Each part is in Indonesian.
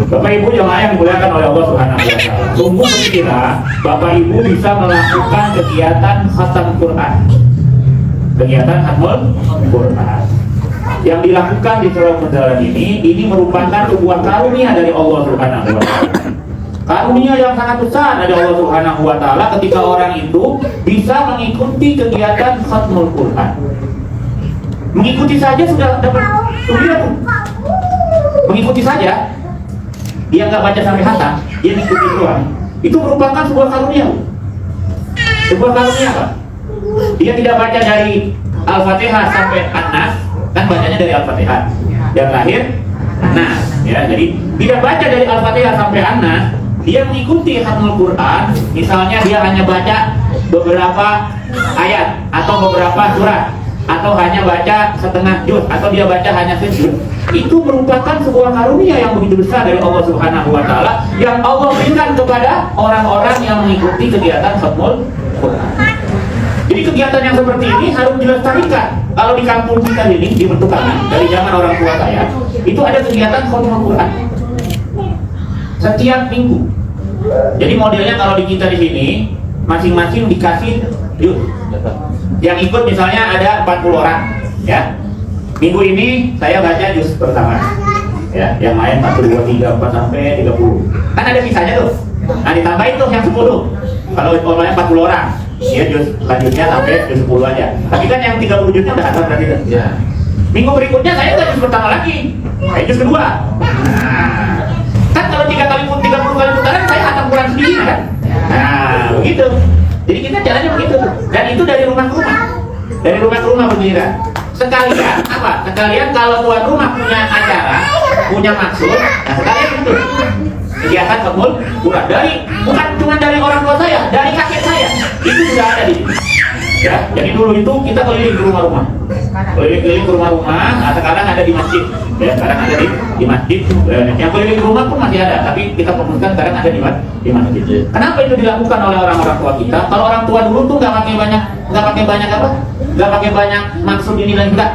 Bapak Ibu jemaah yang dimuliakan oleh Allah Subhanahu wa taala. Sungguh berkira Bapak Ibu bisa melakukan kegiatan khatam Quran. Kegiatan khatam Quran yang dilakukan di Surau Mendalan ini merupakan sebuah karunia dari Allah Subhanahu wa taala. Karunia yang sangat besar dari Allah Subhanahu wa taala ketika orang itu bisa mengikuti kegiatan khatmul Quran. Mengikuti saja sudah dapat tujuan. Mengikuti saja, dia nggak baca sampai khatam, dia mengikuti doang. Itu merupakan sebuah karunia. Sebuah karunia apa? Dia tidak baca dari Al-Fatihah sampai An-Nas, kan bacanya dari Al-Fatihah. Yang terakhir An-Nas, ya. Jadi tidak baca dari Al-Fatihah sampai An-Nas, dia mengikuti khatmul Quran. Misalnya dia hanya baca beberapa ayat atau beberapa surat, atau hanya baca setengah juz, atau dia baca hanya sejuz. Itu merupakan sebuah karunia yang begitu besar dari Allah Subhanahu wa taala yang Allah berikan kepada orang-orang yang mengikuti kegiatan khatmul Quran. Jadi kegiatan yang seperti ini harus dilestarikan. Kalau di kampung kita ini di Bentukangan, dari zaman orang tua saya, itu ada kegiatan khatmul Quran setiap minggu. Jadi modelnya kalau di kita di sini masing-masing dikasih juz. Yang ikut misalnya ada 40 orang, ya. Minggu ini saya baca juz pertama, ya. Yang lain 1, 2, 3, 4 sampai 30. Kan ada sisanya tuh. Nah ditambahin tuh yang 10. Kalau orangnya 40 orang, dia juz lanjutnya sampai juz 10 aja. Tapi kan yang 30 juznya udah hatam berarti. Ya. Minggu berikutnya saya nggak juz pertama lagi, saya juz kedua. Nah, kan kalau 30 kali putaran saya hatam Quran sendiri kan. Nah begitu. Jadi kita jalannya begitu, dan itu dari rumah ke rumah, dari rumah ke rumah bergiliran. Sekalian apa? Sekalian kalau tuan rumah punya acara, punya maksud, nah sekalian itu kegiatan khatmul Quran dari bukan cuma dari orang tua saya, dari kakek saya itu sudah ada di sini. Ya, jadi dulu itu kita keliling ke rumah-rumah, keliling ke rumah-rumah. Nah, sekarang ada di masjid, ya sekarang ada di masjid. Yang keliling ke rumah pun masih ada, tapi kita fokuskan sekarang ada di masjid. Kenapa itu dilakukan oleh orang-orang tua kita? Kalau orang tua dulu tuh nggak pakai banyak apa? Nggak pakai banyak maksud ini dan enggak.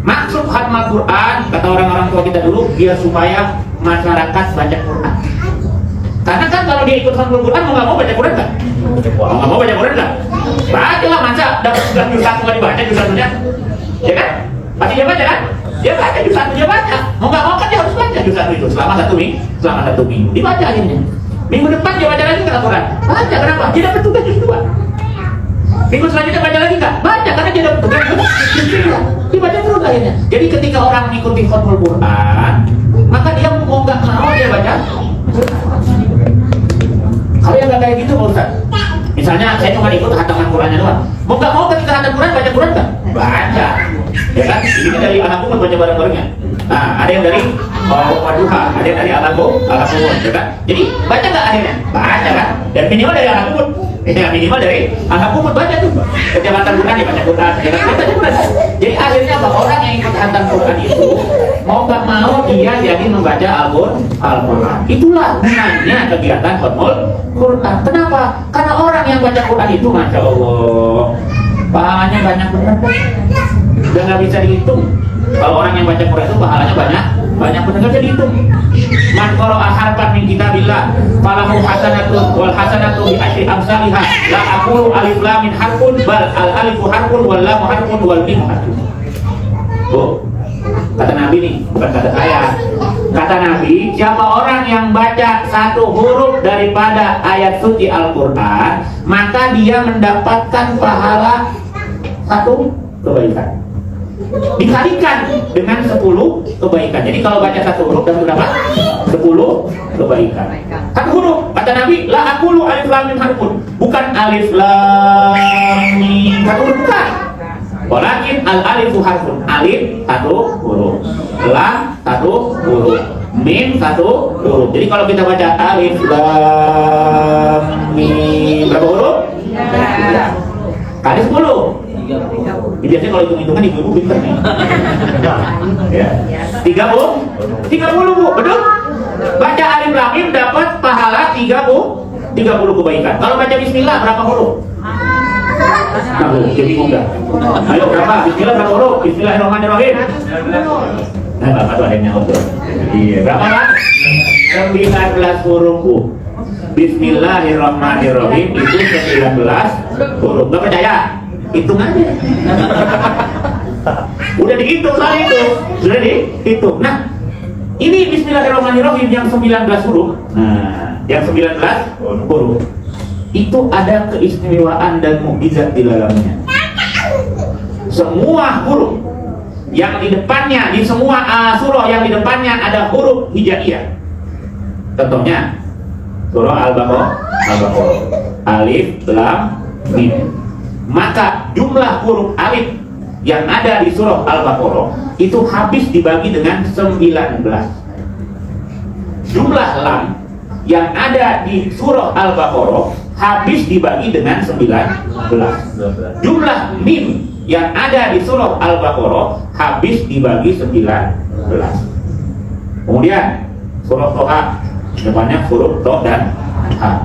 Maksud khatmul Quran kata orang-orang tua kita dulu biar supaya masyarakat baca Quran. Karena kan kalau dia ikut khatmul Quran mau nggak mau baca Quran kan? Mau nggak mau baca Quran kan? Baca lah, masa dapat juz 1 nggak dibaca juz 1-nya, ya kan? Pasti dia baca kan? Dia baca juz 1, dia baca. Mau nggak mau kan dia harus baca juz 1 itu selama satu minggu. Dibaca akhirnya. Minggu depan dia baca lagi nggak Quran? Baca, kenapa? Dia dapat tugas juz 2. Minggu selanjutnya baca lagi nggak? Baca, karena dia dapat tugas juz 3. Dibaca terus akhirnya. Jadi ketika orang mengikuti khatmul Quran, maka dia mau nggak mau dia baca. Kalau yang nggak kayak gitu Pak Ustaz, misalnya saya cuma ikut khataman Qurannya doang, mau nggak mau ketika khatam Quran baca Quran nggak? Baca, ya kan? Ini dari anak umur baca bareng-barengnya. Nah, ada yang dari Waduha, ada yang dari anak umur, ya kan? Jadi baca nggak akhirnya? Baca kan? Dan minimal dari anak umur, minimal dari anak umur baca tuh. Setiap khatam Quran dia baca Quran, dia baca Quran. Jadi akhirnya apa? Orang yang ikut khatam Quran itu mau nggak mau dia jadi membaca Al-Quran. Itulah gunanya kegiatan khatmul Quran. Kenapa? Karena orang yang baca Quran itu, masya Allah, pahalanya banyak benar. Udah nggak bisa dihitung. Kalau orang yang baca Quran itu pahalanya banyak benar, nggak bisa dihitung. Man qara'a harfan min kitabillah falahu hasanatun wal hasanatu bi asyri amsalihha. La aqulu alif lam min harfun bal al alifu harfun wal lam harfun wal mim harfun. Kata Nabi nih, bukan kata saya. Kata Nabi, siapa orang yang baca satu huruf daripada ayat suci Al-Quran, maka dia mendapatkan pahala 1 kebaikan. Dikalikan dengan 10 kebaikan. Jadi kalau baca satu huruf dapat berapa? 10 kebaikan. Satu huruf, kata Nabi, la aqulu alif lam mim harfun. Bukan alif lam mim, satu huruf bukan. Walakin al-alifu harfun. Alif 1 huruf, lam 1 huruf, mim 1 huruf. Jadi kalau kita baca alif lam mim berapa huruf? 3 kali 10. Biasanya kalau hitung-hitungan ibu-ibu pinter nih. Ya. 30 Bu, betul? Baca alif lam mim dapat pahala 30 kebaikan. Kalau baca bismillah berapa huruf? Jadi enggak. Ayo berapa? Bismillah berapa huruf? Bismillahirrahmanirrahim. Nah, Bapak tuh ada yang nyaut tuh. Iya, berapa Pak? 19 huruf. Bismillahirrahmanirrahim itu 19 huruf. Gak percaya? Hitung aja. Udah dihitung soal itu. Sudah dihitung. Nah, ini Bismillahirrahmanirrahim yang 19 huruf. Nah, yang 19 huruf itu ada keistimewaan dan mukjizat di dalamnya. Semua huruf yang di depannya, di semua surah yang di depannya ada huruf hijaiyah. Contohnya surah Al-Baqarah, alif, lam, mim. Maka jumlah huruf alif yang ada di surah Al-Baqarah itu habis dibagi dengan 19. Jumlah lam yang ada di surah Al-Baqarah habis dibagi dengan 19. Jumlah mim yang ada di surah Al-Baqarah habis dibagi 19. Kemudian surah Toha, depannya huruf to dan ha.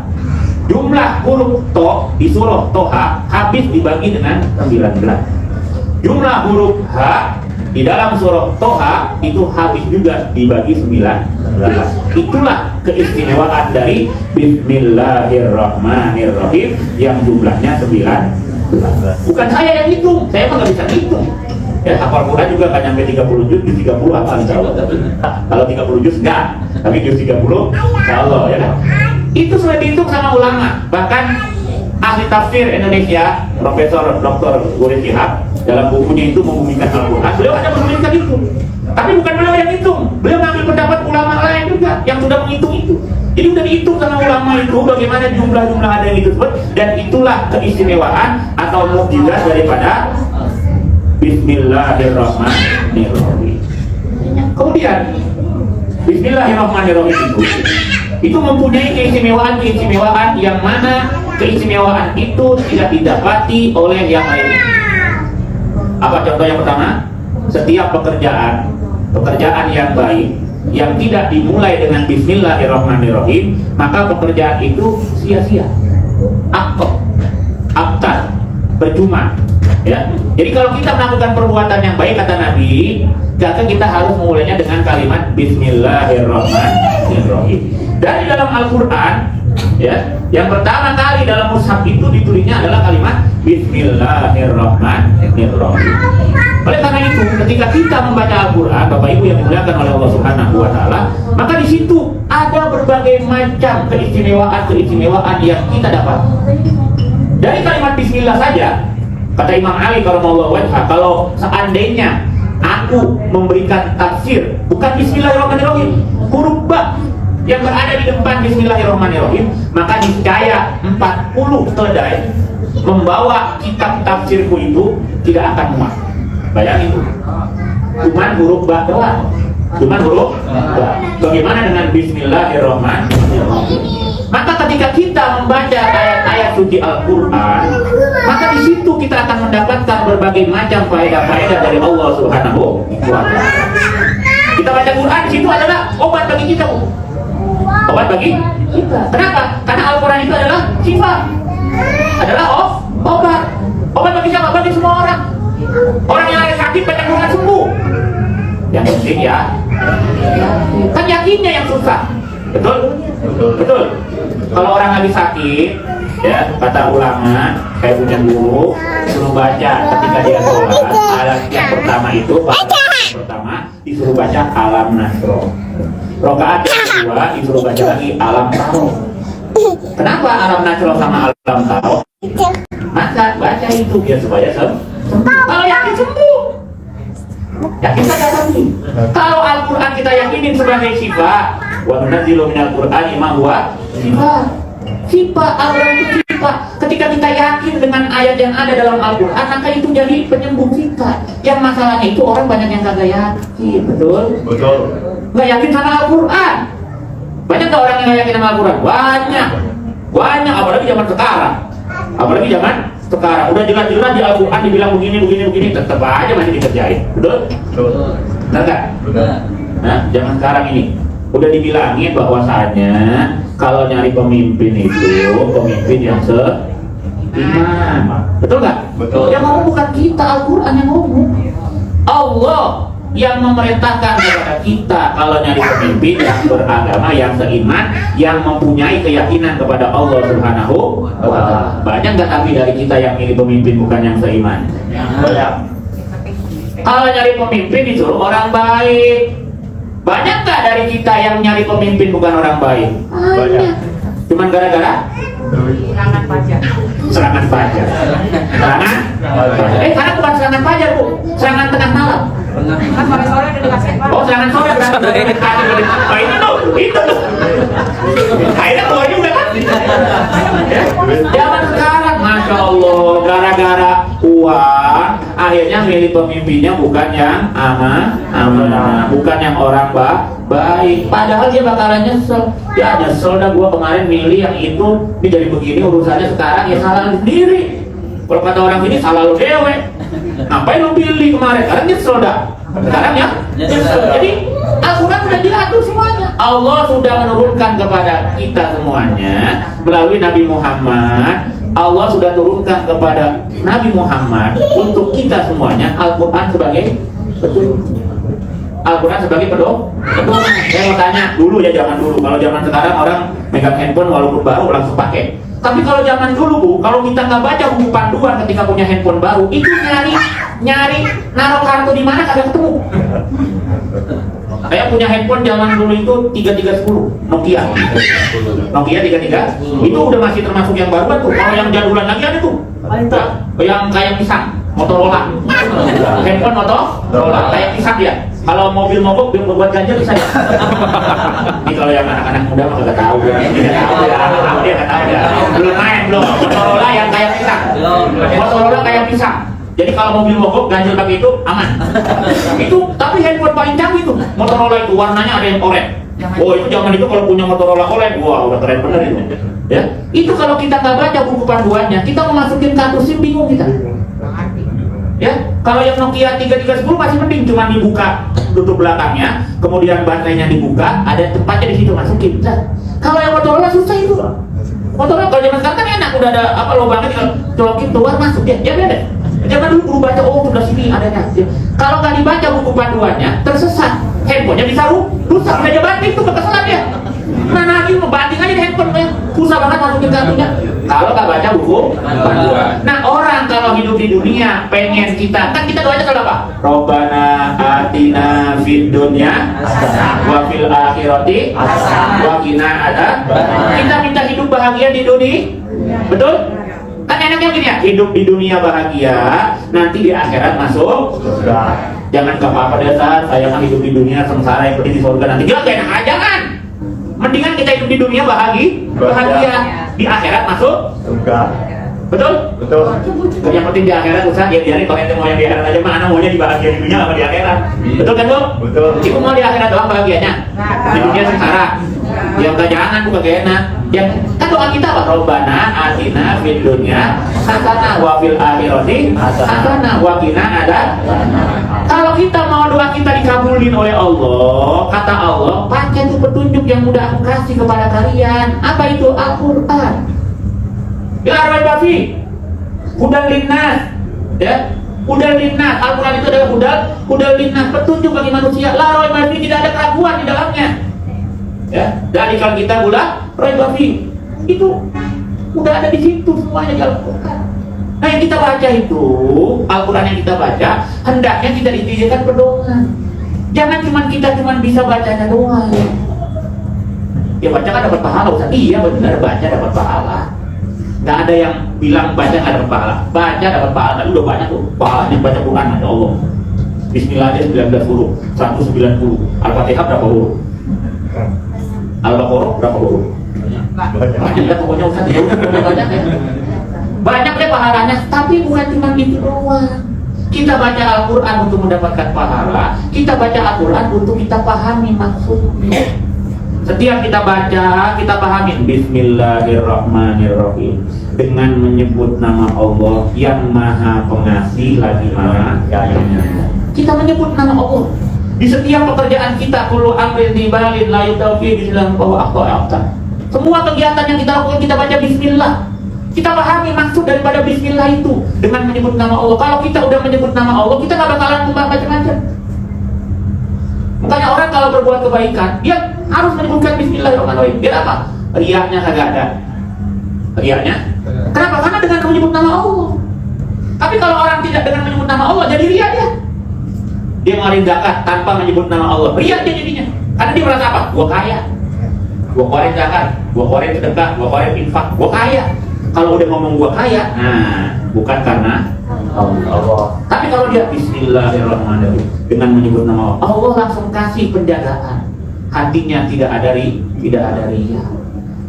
Jumlah huruf to di surah Toha habis dibagi dengan 19. Jumlah huruf ha di dalam surah Toha itu habis juga dibagi 19. Itulah keistimewaan dari Bismillahirrahmanirrahim yang jumlahnya 19. Bukan saya yang hitung, saya mah nggak bisa hitung. Ya, hafal Quran juga kan nyampe 30 juz, juz 30 hafal insyaallah. Kalau 30 juz enggak, tapi juz 30 insyaallah ya kan. Itu sudah dihitung sama ulama. Bahkan ahli tafsir Indonesia, Profesor Dr. Gurin Shihab dalam bukunya itu Membumikan Al-Quran, beliau ada menuliskan itu. Tapi bukan beliau yang hitung, beliau mengambil pendapat ulama lain juga yang sudah menghitung itu. Jadi sudah dihitung sama ulama itu bagaimana jumlah-jumlah ada yang disebut, dan itulah keistimewaan atau mukjizat daripada Bismillahirrahmanirrahim. Kemudian Bismillahirrahmanirrahim itu mempunyai keistimewaan yang mana keistimewaan itu tidak didapati oleh yang lainnya. Apa contoh yang pertama? Setiap pekerjaan yang baik yang tidak dimulai dengan Bismillahirrahmanirrahim, maka pekerjaan itu sia-sia, abtar, percuma. Ya. Jadi kalau kita melakukan perbuatan yang baik, kata Nabi, maka kita harus memulainya dengan kalimat Bismillahirrahmanirrahim. Dan di dalam Al-Quran, ya, yang pertama kali dalam mushaf itu ditulisnya adalah kalimat Bismillahirrahmanirrahim. Oleh karena itu, ketika kita membaca Al-Quran, Bapak Ibu yang dimuliakan oleh Allah Subhanahu wa Ta'ala, maka di situ ada berbagai macam keistimewaan yang kita dapat. Dari kalimat Bismillah saja, kata Imam Ali kalau seandainya aku memberikan tafsir bukan Bismillahirrahmanirrahim, huruf ba yang berada di depan Bismillahirrahmanirrahim, maka niscaya 40 keledai membawa kitab tafsirku itu tidak akan muat. Bayangin itu, cuman huruf ba doang, cuman huruf ba. Bagaimana dengan Bismillahirrahmanirrahim? Maka ketika kita membaca ayat-ayat suci Al-Quran, maka di situ kita akan mendapatkan berbagai macam faedah-faedah dari Allah Subhanahu wa Ta'ala. Kita baca Quran, di situ adalah obat bagi kita, obat bagi kita. Kenapa? Karena Al-Quran itu adalah sifat, adalah obat bagi siapa? Bagi semua orang. Orang yang lagi sakit baca Quran sembuh. Yang penting ya, kan yakinnya yang susah. Betul? Kalau orang lagi sakit, ya, kata ulama, saya punya guru, suruh baca ketika dia sholat, ayat yang pertama itu, disuruh baca Alam Nasroh. Rokaat yang kedua disuruh baca lagi Alam Taro. Kenapa Alam Nasroh sama Alam Taro? Maka baca itu biar supaya sembuh. Kalau yakin sembuh, yakin saja sembuh. Kalau Al-Quran kita yakinin sebagai sifat, wa nunazzilu minal Qur'ani ma huwa sifat. Al-Quran itu sifat. Ketika kita yakin dengan ayat yang ada dalam Al-Quran, maka itu jadi penyembuh kita. Yang masalahnya itu orang banyak yang kagak yakin, betul? Nggak yakin sama Al-Quran. Banyak nggak orang yang nggak yakin sama Al-Quran? Banyak, apalagi zaman sekarang. Udah jelas-jelas di Al-Quran dibilang begini, tetap aja masih dikerjain, betul? Benar nggak? Nah, zaman sekarang ini udah dibilangin bahwasannya kalau nyari pemimpin itu pemimpin yang seiman, betul nggak? Betul. Yang ngomong bukan kita, Al-Quran yang ngomong. Allah yang memerintahkan kepada kita kalau nyari pemimpin yang beragama, yang seiman, yang mempunyai keyakinan kepada Allah Subhanahu wa Ta'ala. Banyak nggak tapi dari kita yang milih pemimpin bukan yang seiman? Banyak. Kalau nyari pemimpin disuruh orang baik. Banyak nggak dari kita yang nyari pemimpin bukan orang baik? Banyak. Cuman gara-gara serangan pajak. Serangan pajak. Serangan? Karena bukan serangan pajak, Bu. Serangan tengah malam. Kan sore-sore udah dikasih Pak. Oh, serangan sore berarti. Nah, itu tuh. Akhirnya keluar juga kan? Ya. Zaman sekarang, Masya Allah, gara-gara uang, akhirnya milih pemimpinnya bukan yang amanah, bukan yang orang baik. Padahal dia bakalan nyesel. Ya nyesel dah gua kemarin milih yang itu, ini jadi begini urusannya sekarang, ya salah lu sendiri. Kalau kata orang ini salah lu dewe. Ngapain lu pilih kemarin? Karena nyesel dah. Sekarang ya nyesel. Jadi Al-Quran sudah diatur semuanya. Allah sudah menurunkan kepada kita semuanya melalui Nabi Muhammad. Allah sudah turunkan kepada Nabi Muhammad untuk kita semuanya Al-Quran sebagai petunjuk. Al-Quran sebagai pedoman. Saya mau tanya dulu ya, zaman dulu. Kalau zaman sekarang orang megang handphone walaupun baru langsung pakai. Tapi kalau zaman dulu, Bu, kalau kita nggak baca buku panduan ketika punya handphone baru, itu nyari naruh kartu di mana kagak ketemu. Saya punya handphone zaman dulu itu 3310 Nokia 33 itu udah masih termasuk yang baru tuh. Kalau yang jadulan lagi ada tuh yang kayak pisang, Motorola. Handphone Motorola kayak pisang dia. Kalau mobil mogok buat ganjil bisa ya. Ini kalau yang anak-anak muda mah nggak tahu ya. Dia nggak tahu ya. Belum main belum. Motorola yang kayak pisang. Motorola kayak pisang. Jadi kalau mobil mogok ganjil pakai itu aman. Itu tapi handphone paling canggih tuh. Motorola itu warnanya ada yang oranye. Oh itu zaman itu kalau punya Motorola OLED, wah udah keren bener itu. Ya, itu kalau kita nggak baca buku panduannya, kita mau masukin kartu SIM bingung kita. Ya, kalau yang Nokia 3310 masih mending, cuma dibuka tutup belakangnya, kemudian baterainya dibuka, ada tempatnya di situ masukin. Nah, kalau yang Motorola susah itu. Motorola kalau zaman sekarang kan enak, udah ada apa lubangnya tinggal colokin keluar masuk ya, ya beda. Jangan dulu guru baca, oh sudah sini adanya. Ya. Kalau nggak dibaca buku panduannya, tersesat. Handphonenya bisa rusak, aja banting tuh kesalahan ya. Mana lagi mau banting aja di handphone, susah banget masukin kartunya. Kalau nggak baca buku panduan. Nah orang kalau hidup di dunia pengen kita, kan kita doanya kalau apa? Robbana atina fid dunya wa fil akhirati wa qina adzab. Kita minta hidup bahagia di dunia, betul? Kan enaknya gini ya, hidup di dunia bahagia, nanti di akhirat masuk surga. Jangan gak apa-apa deh saat saya mah hidup di dunia sengsara, yang penting di surga nanti. Gak enak aja kan. Mendingan kita hidup di dunia bahagia, di akhirat masuk surga. Betul? Betul. Yang penting di akhirat usah biarin kalau ente mau yang di akhirat aja mah, anak maunya di bahagia di dunia sama di akhirat. Betul kan, Bu? Betul. Ibu mau di akhirat doang bahagianya. Di dunia sengsara. Ya enggak, jangan, bukan gak enak. Yang kan doa kita apa? Robbana atina fid dunya hasanah wa fil akhirati hasanah wa qina adzab. Kalau kita mau doa kita dikabulin oleh Allah, kata Allah, baca itu petunjuk yang udah aku kasih kepada kalian. Apa itu? Al-Quran. Ya Rabbi, hudal linnas. Ya, hudal linnas. Al-Quran itu adalah hudal linnas, petunjuk bagi manusia. La raiba fi, tidak ada keraguan di dalamnya. Ya, dari kalau kita gula raiba fi, itu udah ada di situ semuanya di Al-Quran. Nah yang kita baca itu, Al-Quran yang kita baca, hendaknya kita dijadikan pedoman. Jangan kita bisa bacanya doang. Ya baca kan dapat pahala, Ustaz. Iya benar, baca dapat pahala. Gak ada yang bilang baca gak dapat pahala. Baca dapat pahala, udah banyak tuh pahalanya baca Quran, Masya Allah. Bismillah aja 19 huruf, 190. Al-Fatihah berapa huruf? Al-Baqarah berapa huruf? Banyak ya pokoknya Ustaz, ya udah banyak ya. Banyak deh pahalanya, tapi bukan cuma gitu doang. Kita baca Al-Quran untuk mendapatkan pahala, kita baca Al-Quran untuk kita pahami maksudnya. Setiap kita baca, kita pahami Bismillahirrahmanirrahim, dengan menyebut nama Allah yang Maha Pengasih lagi Maha Penyayang. Kita menyebut nama Allah di setiap pekerjaan kita. Kullu amrin tibalin la yutawfi bismillah bahwa akta. Semua kegiatan yang kita lakukan kita baca Bismillah. Kita pahami maksud daripada Bismillah itu dengan menyebut nama Allah. Kalau kita udah menyebut nama Allah, kita nggak bakalan macam-macam. Makanya orang kalau berbuat kebaikan, dia harus menyebutkan Bismillahirrahmanirrahim. Biar apa? Riaknya kagak ada. Riaknya? Kenapa? Karena dengan menyebut nama Allah. Tapi kalau orang tidak dengan menyebut nama Allah, jadi riak dia. Dia ngeluarin zakat tanpa menyebut nama Allah, riak dia jadinya. Karena dia merasa apa? Gua kaya. Gua keluarin zakat, gua keluarin sedekah, gua keluarin infak, gua kaya. Kalau udah ngomong gua kaya, nah bukan karena Allah. Tapi kalau dia Bismillahirrahmanirrahim dengan menyebut nama Allah, Allah langsung kasih penjagaan. Hatinya tidak ada riya,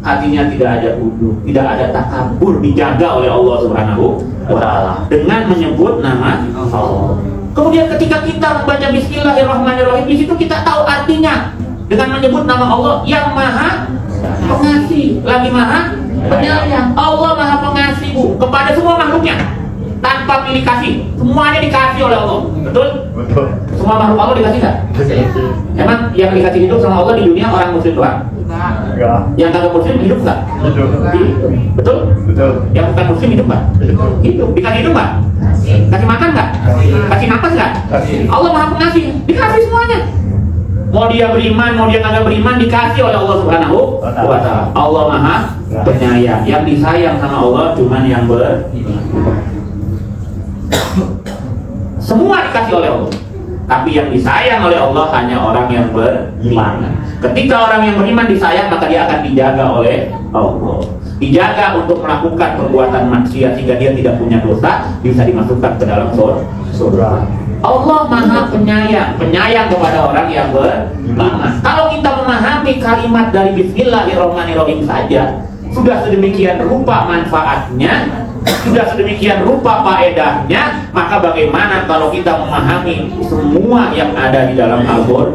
hatinya tidak ada ujub, tidak ada takabur, dijaga oleh Allah Subhanahu wa Ta'ala dengan menyebut nama Allah. Kemudian ketika kita membaca Bismillahirrahmanirrahim, di situ kita tahu artinya dengan menyebut nama Allah yang Maha Pengasih, lagi Maha Penyayang. Allah Maha Pengasih, Bu, kepada semua makhluknya tanpa pilih kasih, semuanya dikasih oleh Allah. Betul? Betul. Semua makhluk Allah dikasih nggak? Emang yang dikasih hidup sama Allah di dunia orang muslim doang? Enggak. Yang kagak muslim hidup nggak? Hidup. Hidup. Betul? Betul. Yang bukan muslim hidup nggak? Hidup. Hidup. Dikasih hidup nggak? Kasih makan nggak? Kasih nafas nggak? Kasih. Allah Maha Pengasih, dikasih semuanya. Mau dia beriman, mau dia kagak beriman, dikasih oleh Allah Subhanahu wa Ta'ala. Allah Maha Penyayang. Yang disayang sama Allah cuman yang semua dikasih oleh Allah. Tapi yang disayang oleh Allah hanya orang yang beriman. Ketika orang yang beriman disayang, maka dia akan dijaga oleh Allah. Dijaga untuk melakukan perbuatan maksiat sehingga dia tidak punya dosa, bisa dimasukkan ke dalam surga. Allah Maha Penyayang, penyayang kepada orang yang beriman. Kalau kita memahami kalimat dari Bismillahirrahmanirrahim saja, sudah sedemikian rupa manfaatnya, sudah sedemikian rupa faedahnya, maka bagaimana kalau kita memahami semua yang ada di dalam Al-Quran?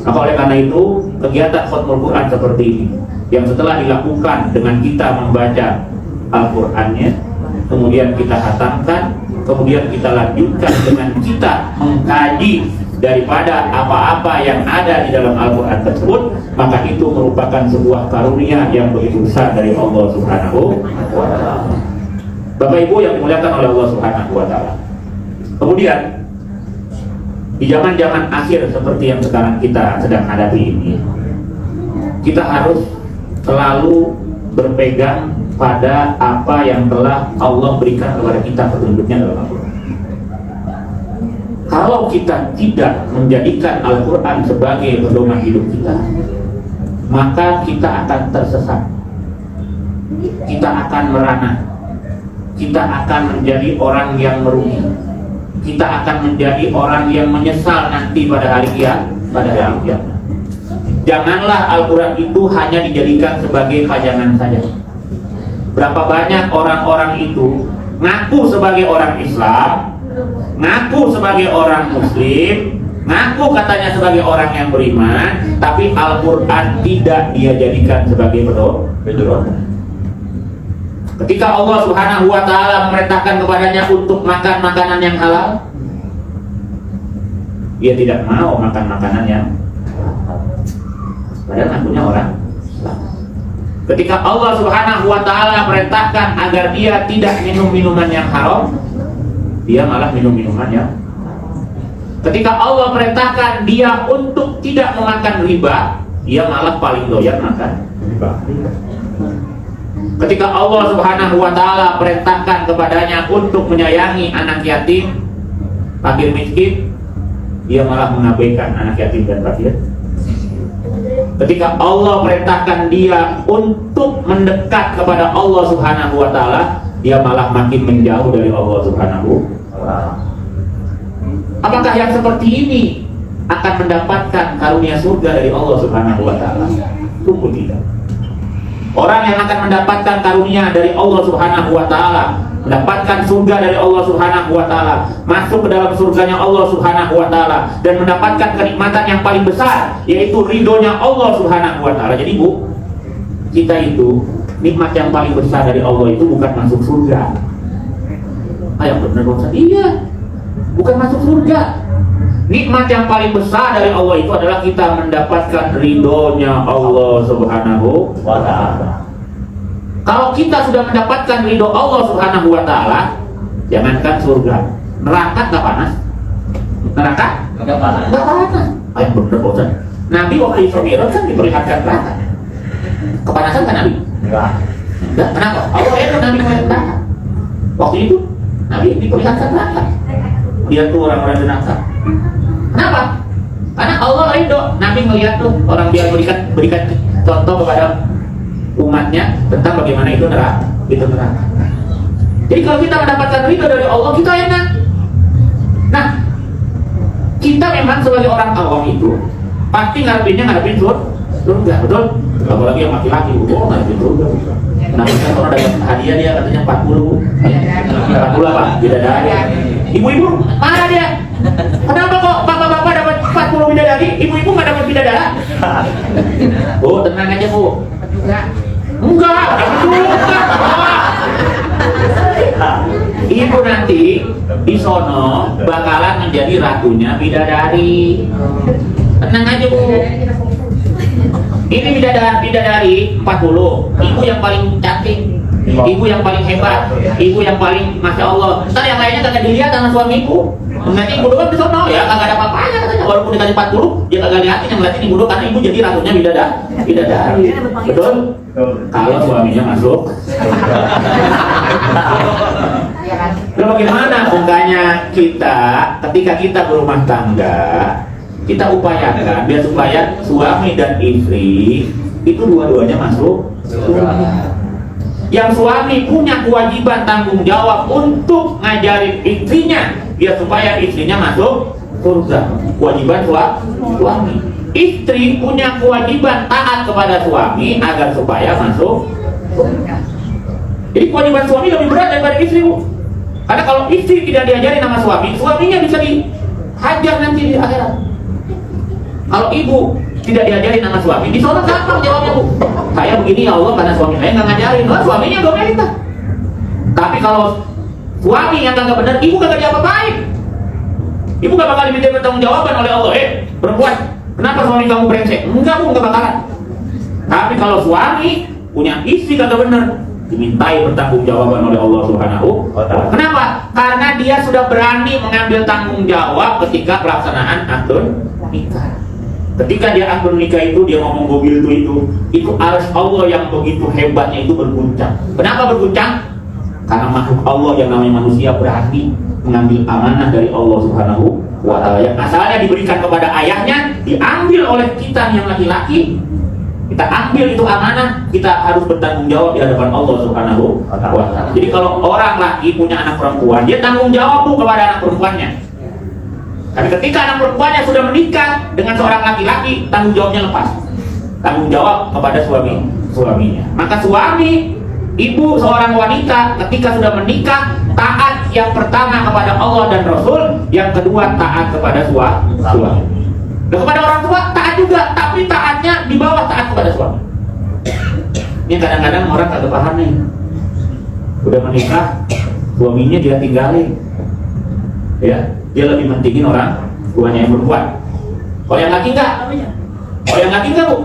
Maka oleh karena itu, kegiatan Khatmul Quran seperti ini, yang setelah dilakukan dengan kita membaca Al-Qurannya, kemudian kita hatamkan, kemudian kita lanjutkan dengan kita mengkaji daripada apa-apa yang ada di dalam Al-Quran tersebut, maka itu merupakan sebuah karunia yang begitu besar dari Allah Subhanahu wa Ta'ala. Bapak Ibu yang dimuliakan oleh Allah Subhanahu wa Ta'ala. Kemudian di zaman-zaman akhir seperti yang sekarang kita sedang hadapi ini, kita harus selalu berpegang pada apa yang telah Allah berikan kepada kita petunjuknya dalam Al-Quran. Kalau kita tidak menjadikan Al-Quran sebagai pedoman hidup kita, maka kita akan tersesat, kita akan merana, kita akan menjadi orang yang merugi, kita akan menjadi orang yang menyesal nanti pada hari kiamat. Janganlah Al-Quran itu hanya dijadikan sebagai pajangan saja. Berapa banyak orang-orang itu ngaku sebagai orang Islam, ngaku sebagai orang Muslim, ngaku katanya sebagai orang yang beriman, tapi Al-Quran tidak dia jadikan sebagai pedoman. Ketika Allah Subhanahu wa Ta'ala memerintahkan kepadanya untuk makan makanan yang halal, dia tidak mau makan makanan yang padahal ngakunya orang Islam. Ketika Allah Subhanahu wa Ta'ala perintahkan agar dia tidak minum minuman yang haram, dia malah minum minuman yang. Ketika Allah perintahkan dia untuk tidak memakan riba, dia malah paling doyan makan riba. Ketika Allah Subhanahu wa Ta'ala perintahkan kepadanya untuk menyayangi anak yatim, fakir miskin, dia malah mengabaikan anak yatim dan fakir. Ketika Allah perintahkan dia untuk mendekat kepada Allah Subhanahu wa Ta'ala, dia malah makin menjauh dari Allah Subhanahu wa Ta'ala. Apakah yang seperti ini akan mendapatkan karunia surga dari Allah Subhanahu wa Ta'ala? Sungguh tidak. Orang yang akan mendapatkan karunia dari Allah Subhanahu wa Ta'ala, mendapatkan surga dari Allah Subhanahu wa Ta'ala, masuk ke dalam surganya Allah Subhanahu wa Ta'ala, dan mendapatkan kenikmatan yang paling besar, yaitu ridhonya Allah Subhanahu wa Ta'ala. Jadi Bu, kita itu nikmat yang paling besar dari Allah itu bukan masuk surga. Yang benar Ustaz? Iya, bukan masuk surga. Nikmat yang paling besar dari Allah itu adalah kita mendapatkan ridhonya Allah Subhanahu wa Ta'ala. Kalau kita sudah mendapatkan ridho Allah Subhanahu wa Ta'ala, jangankan surga, neraka nggak panas? Neraka Enggak panas. Nggak panas. Ayat bener bosan. Nabi waktu Isra Mi'raj kan diperlihatkan neraka. Kepanasan kan Nabi? Enggak. Enggak. Kenapa? Allah itu Nabi melihat neraka. Waktu itu Nabi diperlihatkan neraka. Dia tuh orang-orang di neraka. Kenapa? Karena Allah ridho. Nabi melihat tuh orang dia berikan contoh kepada umatnya tentang bagaimana itu neraka. Itu neraka. Jadi kalau kita mendapatkan ridho dari Allah, kita enak. Nah, kita memang sebagai orang awam itu pasti ngarepin surga, betul? Apalagi yang laki-laki, ngarepin surga. Nah, kan orang dapat hadiah dia katanya 40 apa? Bidadari. Ibu-ibu marah dia. Kenapa kok bapak-bapak dapat 40 bidadari, ibu-ibu nggak dapat bidadari? Bu, tenang aja bu. Enggak, ibu nanti di sono bakalan menjadi ratunya bidadari. Tenang aja bu. Ini bidadari 40. Ibu yang paling cantik, ibu yang paling hebat, ibu yang paling masya Allah. Ntar yang lainnya kagak dilihat sama suamiku. Nanti ibu doang di sono ya kagak ada apa-apanya katanya. Walaupun dikasih 40, dia kagak liatin, yang liatin ibu doang karena ibu jadi ratunya bidadari. Betul? Kalau suaminya masuk. Lalu bagaimana bungkanya kita ketika kita berumah tangga, kita upayakan biar supaya suami dan istri itu dua-duanya masuk surga. Yang suami punya kewajiban tanggung jawab untuk ngajarin istrinya biar supaya istrinya masuk surga. Kewajiban suami. Istri punya kewajiban taat kepada suami agar supaya masuk surga. Jadi kewajiban suami lebih berat daripada istri, Bu. Karena kalau istri tidak diajarin sama suami, suaminya bisa dihajar nanti di akhirat. Kalau ibu tidak diajarin sama suami, di sana gampang jawabnya, Bu. Saya begini ya Allah karena suami saya nggak ngajarin. Oh, suaminya domelita. Tapi kalau suami yang nggak benar, ibu nggak diapa-apain. Ibu nggak bakal diminta pertanggungjawaban oleh Allah. Perempuan, kenapa suami kamu brengsek? Enggak, Bu, nggak bakalan. Tapi kalau suami punya istri kagak benar, dimintai pertanggungjawaban oleh Allah Subhanahu wa Ta'ala. Kenapa? Karena dia sudah berani mengambil tanggung jawab ketika pelaksanaan akad nikah. Ketika dia akad nikah itu, dia ngomong mobil itu arsy Allah yang begitu hebatnya itu berguncang. Kenapa berguncang? Karena makhluk Allah yang namanya manusia berani mengambil amanah dari Allah Subhanahu wa Ta'ala yang asalnya diberikan kepada ayahnya, diambil oleh kita yang laki-laki. Kita ambil itu amanah, kita harus bertanggung jawab di hadapan Allah Subhanahu wa Ta'ala. Jadi kalau orang laki punya anak perempuan, dia tanggung jawab kepada anak perempuannya. Tapi ketika anak perempuannya sudah menikah dengan seorang laki-laki, tanggung jawabnya lepas. Tanggung jawab kepada suaminya. Maka suami, ibu seorang wanita ketika sudah menikah, taat yang pertama kepada Allah dan Rasul, yang kedua taat kepada suami. Dan kepada orang tua taat juga, tapi taatnya di bawah taat kepada suami. Ini kadang-kadang orang kagak paham nih. Udah menikah, suaminya dia tinggalin. Ya, dia lebih mentingin orang tuanya yang perempuan. Kalau yang laki enggak? Kalau yang laki enggak, Bu?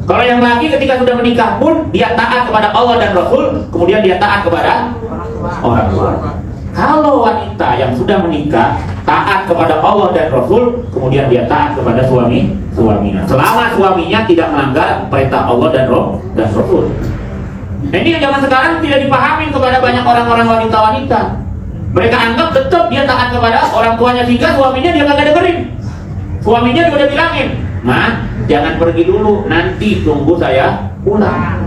Kalau yang laki ketika sudah menikah pun dia taat kepada Allah dan Rasul, kemudian dia taat kepada orang tua. Kalau wanita yang sudah menikah taat kepada Allah dan Rasul, kemudian dia taat kepada suaminya. Selama suaminya tidak melanggar perintah Allah dan Rasul. Nah, ini yang zaman sekarang tidak dipahami kepada banyak orang-orang wanita-wanita. Mereka anggap tetap dia taat kepada orang tuanya sehingga suaminya dia kagak dengerin. Suaminya juga udah bilangin, "Ma, jangan pergi dulu, nanti tunggu saya pulang."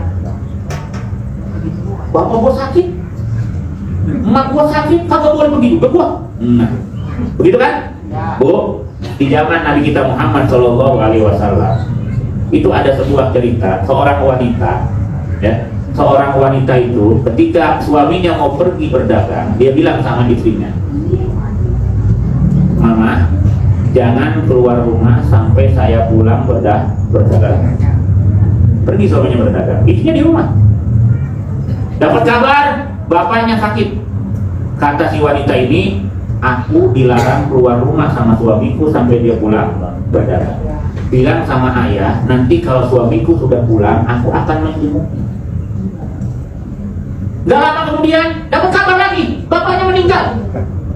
Bapak gua sakit, emak gua sakit, kagak boleh pergi juga gua. Nah, begitu kan? Bu, di zaman Nabi kita Muhammad Shallallahu Alaihi Wasallam itu ada sebuah cerita seorang wanita, ya. Seorang wanita itu ketika suaminya mau pergi berdagang, dia bilang sama istrinya, "Mama, jangan keluar rumah sampai saya pulang berdagang." Pergi suaminya berdagang, istrinya di rumah. Dapat kabar bapaknya sakit. Kata si wanita ini, "Aku dilarang keluar rumah sama suamiku sampai dia pulang berdagang. Bilang sama ayah, nanti kalau suamiku sudah pulang, aku akan menjenguknya." Gak lama kemudian dapat kabar lagi, bapaknya meninggal.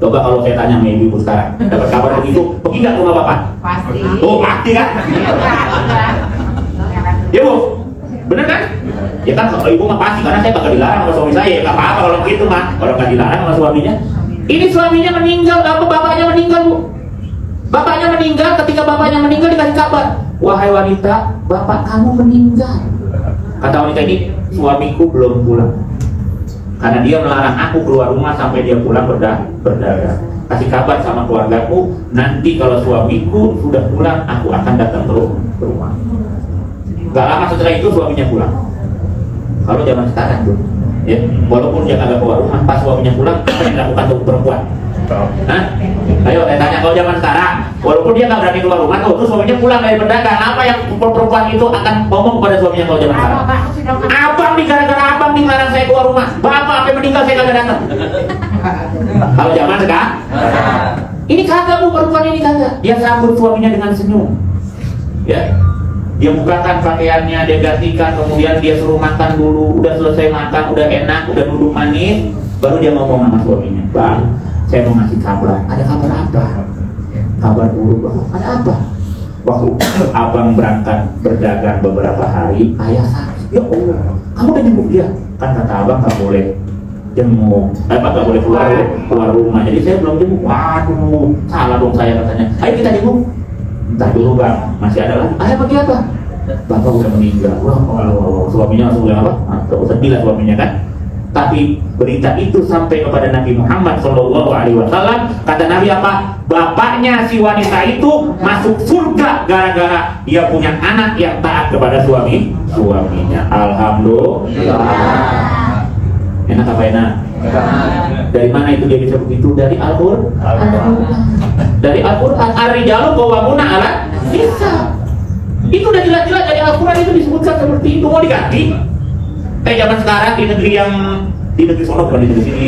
Coba kalau saya tanya sama ibu sekarang, dapat kabar begitu, pergi nggak ke rumah bapak? Pasti. Oh pasti kan? Ya bu, bener kan? Ya kan kalau ibu mah pasti, karena saya bakal dilarang sama suami saya. Ya nggak apa-apa kalau begitu mah, kalau nggak dilarang sama suaminya. Ini suaminya meninggal, apa bapaknya meninggal bu? Bapaknya meninggal, ketika bapaknya meninggal dikasih kabar, wahai wanita, bapak kamu meninggal. Kata wanita ini, suamiku belum pulang. Karena dia melarang aku keluar rumah sampai dia pulang berdagang. Kasih kabar sama keluargaku, nanti kalau suamiku sudah pulang, aku akan datang ke rumah. Gak lama setelah itu suaminya pulang. Kalau zaman sekarang tuh, ya, walaupun dia kagak keluar rumah, pas suaminya pulang, apa yang dilakukan untuk perempuan? Hah? Ayo saya tanya, kalau zaman sekarang, walaupun dia nggak berani keluar rumah, terus suaminya pulang dari berdagang, apa yang perempuan itu akan ngomong pada suaminya kalau zaman sekarang? Abang nih, gara-gara abang nih melarang saya keluar rumah, bapak sampai meninggal saya kagak datang. Kalau zaman sekarang, ini kagak bu, perempuan ini kagak. Dia sambut suaminya dengan senyum, ya. Dia bukakan pakaiannya, dia gantikan, kemudian dia suruh makan dulu. Udah selesai makan, udah enak, udah duduk manis, baru dia ngomong sama suaminya, bang, saya mau ngasih kabar. Ada kabar apa? Kabar buruk bang. Ada apa? Waktu abang berangkat berdagang beberapa hari, ayah sakit. Ya Allah, kamu udah jenguk dia? Kan kata abang nggak boleh jenguk, nggak boleh keluar rumah. Jadi saya belum jenguk. Waduh, salah dong saya katanya. Ayo kita jenguk. Entah dulu bang, masih ada lagi. Ayah pergi apa? Bapak udah meninggal. Wah, suaminya langsung bilang apa? Sedih lah suaminya kan. Tapi berita itu sampai kepada Nabi Muhammad SAW. Kata Nabi apa? Bapaknya si wanita itu masuk surga gara-gara dia punya anak yang taat kepada suaminya. Alhamdulillah. Enak apa enak? Dari mana itu dia bisa begitu? Dari Al-Qur'an. Dari Al-Qur'an. Ar-rijalu qawwamuna 'ala nisa. Itu udah jelas-jelas dari Al-Qur'an itu disebutkan seperti itu. Mau diganti? Zaman sekarang di negeri sono, bukan di negeri sini.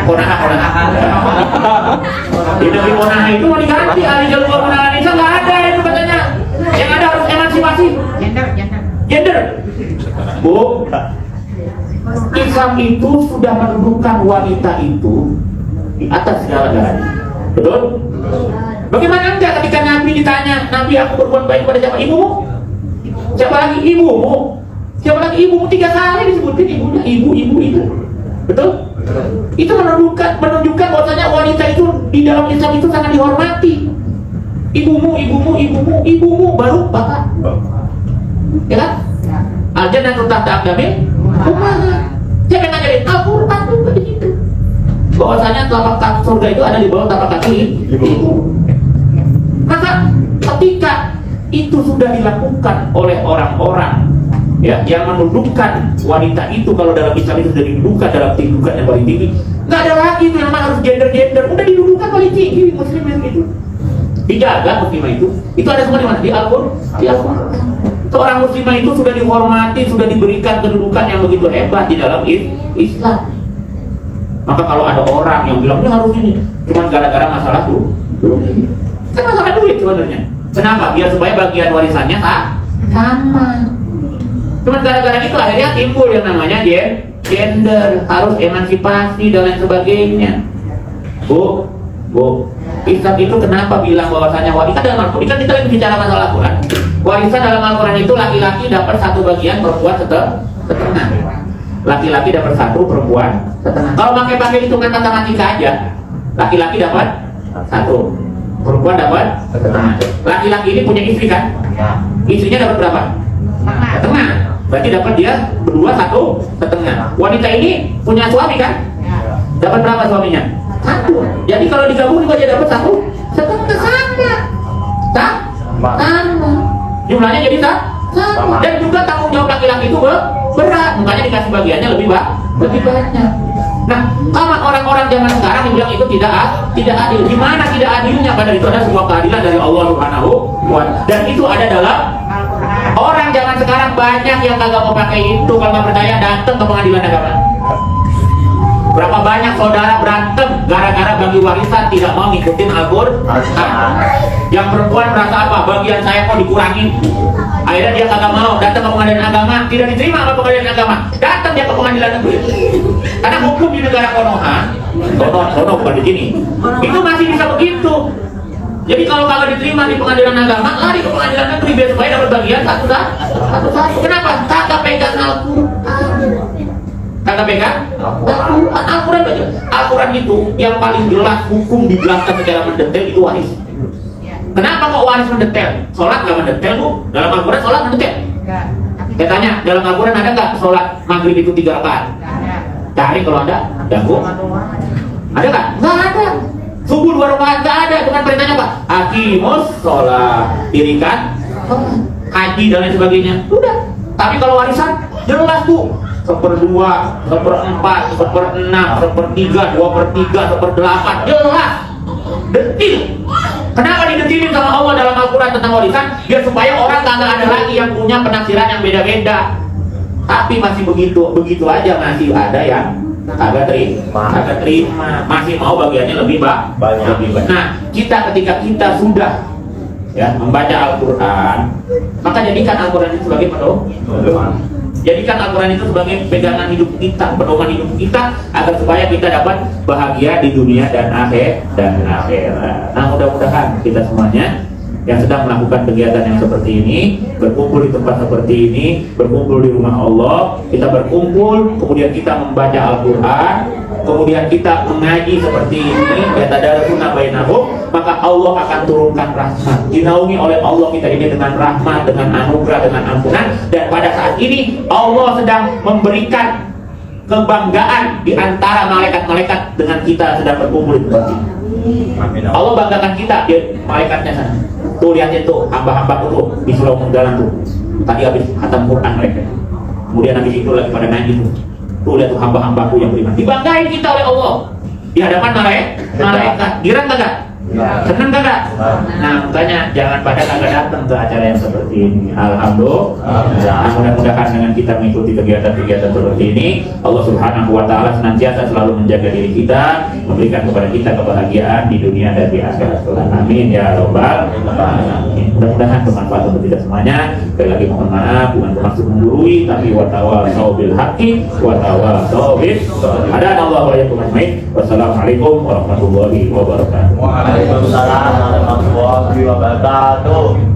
Konaha. Di negeri Konaha itu mau diganti ar-rijalu qawwamuna 'ala nisa, nggak ada itu katanya. Yang ada harus emansipasi. Gender. Bu, Islam itu sudah mendudukan wanita itu di atas segala-galanya. Betul? Bagaimana enggak ketika Nabi ditanya, Nabi aku berbuat baik pada siapa? Ibumu? Siapa lagi? Ibumu? Siapa lagi? Ibumu? 3 kali disebutin ibunya. Ibu. Betul? Itu menunjukkan bahwasanya wanita itu di dalam Islam itu sangat dihormati. Ibumu baru bapak. Ya kan? Al-jannatu tahta aqdamil ummahat. Saya ngajarin Al-Qur'an juga di situ. Bahwasanya telapak kaki surga itu ada di bawah telapak kaki ibu. Maka ketika itu sudah dilakukan oleh orang-orang ya yang menundukkan wanita itu, kalau dalam Islam itu sudah didudukan dalam tindukan yang paling tinggi, nggak ada lagi itu yang harus gender, udah didudukan paling tinggi muslimah itu. Dijaga muslimah itu ada semua di mana? Di Al-Qur'an. Seorang muslimah itu sudah dihormati, sudah diberikan kedudukan yang begitu hebat di dalam Islam. Maka kalau ada orang yang bilang ini harus ini, cuma gara-gara masalah tuh, kan masalah duit sebenarnya. Kenapa? Biar supaya bagian warisannya sama. Cuma gara-gara itu akhirnya timbul yang namanya gender, harus emansipasi dan lain sebagainya. Bu, Islam itu kenapa bilang bahwasanya wanita dalam Al-Quran, kita lagi bicara masalah Al-Quran. Warisan dalam Al-Quran itu laki-laki dapat 1 bagian, perempuan setengah. Laki-laki dapat 1, perempuan setengah. Kalau pakai hitungan matematika aja, laki-laki dapat 1, perempuan dapat setengah. Laki-laki ini punya istri kan? Istrinya dapat berapa? Setengah. Berarti dapat dia berdua 1,5. Wanita ini punya suami kan? Dapat berapa suaminya? 1. Jadi kalau digabung juga dia dapat 1,5 sama. Jumlahnya jadi sama. Dan juga tanggung jawab laki-laki itu berat, makanya dikasih bagiannya lebih banyak. Nah, kalau orang-orang zaman sekarang yang bilang itu tidak adil. Gimana tidak adilnya? Padahal itu ada sebuah keadilan dari Allah Subhanahu wa Ta'ala. Dan itu ada dalam orang zaman sekarang banyak yang kagak mau pakai itu. Kalau nggak percaya datang ke pengadilan agama. Berapa banyak saudara berantem gara-gara bagi warisan tidak mau ngikutin Al-Quran. Yang perempuan merasa apa? Bagian saya kok dikurangin. Akhirnya dia kagak mau datang ke pengadilan agama, tidak diterima ke pengadilan agama, datang dia ke pengadilan negeri. Karena hukum di negara Konoha, Kono bukan di sini, itu masih bisa begitu. Jadi kalau kagak diterima di pengadilan agama, lari ke pengadilan negeri biar supaya dapat bagian satu. Kenapa? Kagak pegang Al-Quran. Kagak pegang Al-Quran aja. Al-Quran itu yang paling jelas hukum dijelaskan secara mendetail itu waris. Kenapa kok waris mendetail? Sholat nggak mendetail bu? Dalam Al-Quran sholat mendetail. Saya tanya, dalam Al-Quran ada nggak sholat maghrib itu 3 rakaat? Cari kalau ada, bu. Ada nggak? Nggak ada. Subuh 2 rakaat nggak ada. Dengan perintahnya apa? Aqimus sholat, dirikan haji dan lain sebagainya. Udah. Tapi kalau warisan jelas bu. 1/2, 1/4, 1/6, 1/3, 2/3, 1/8, jelas, detil. Kenapa didetilin sama Allah dalam Al-Quran tentang warisan? Biar supaya orang kagak ada lagi yang punya penafsiran yang beda-beda. Tapi masih begitu aja masih ada yang kagak terima, masih mau bagiannya lebih banyak. Nah, ketika kita sudah ya membaca Al-Quran, maka jadikan Al-Quran itu sebagai pedoman. Jadikan Al-Quran itu sebagai pegangan hidup kita, pedoman hidup kita, agar supaya kita dapat bahagia di dunia dan akhirat. Nah, mudah-mudahan kita semuanya yang sedang melakukan kegiatan yang seperti ini, berkumpul di tempat seperti ini, berkumpul di rumah Allah, kita berkumpul, kemudian kita membaca Al-Quran, kemudian kita mengaji seperti ini, ya tadarusuna bainahum, maka Allah akan turunkan rahmat. Dinaungi oleh Allah kita ini dengan rahmat, dengan anugerah, dengan ampunan, dan pada saat ini Allah sedang memberikan kebanggaan di antara malaikat-malaikat dengan kita sedang berkumpul di tempat ini. Allah banggakan kita, dia malaikatnya sana. Tuh lihatin tuh hamba-hamba tuh di Surau Menggalan tuh. Tadi habis khatam Quran mereka. Kemudian habis itu lagi pada ngaji tuh. Tuh lihat tuh hamba-hambaku yang beriman. Dibanggain kita oleh Allah di hadapan malaikat. Girang kagak? Seneng kagak? Nah, makanya jangan pada kagak datang ke acara yang seperti ini. Alhamdulillah. Mudah-mudahan dengan kita mengikuti kegiatan-kegiatan seperti ini, Allah Subhanahu wa taala senantiasa selalu menjaga diri kita, memberikan kepada kita kebahagiaan di dunia dan di akhirat. Amin ya rabbal alamin. Mudah-mudahan bermanfaat untuk kita semuanya. Sekali lagi mohon maaf, bukan bermaksud menggurui, tapi wa tawasau bil haqqi wa tawasau bis sabr. Hadanallahu wa iyyakum ajmain. Wassalamualaikum warahmatullahi wabarakatuh. Waalaikumsalam warahmatullahi wabarakatuh.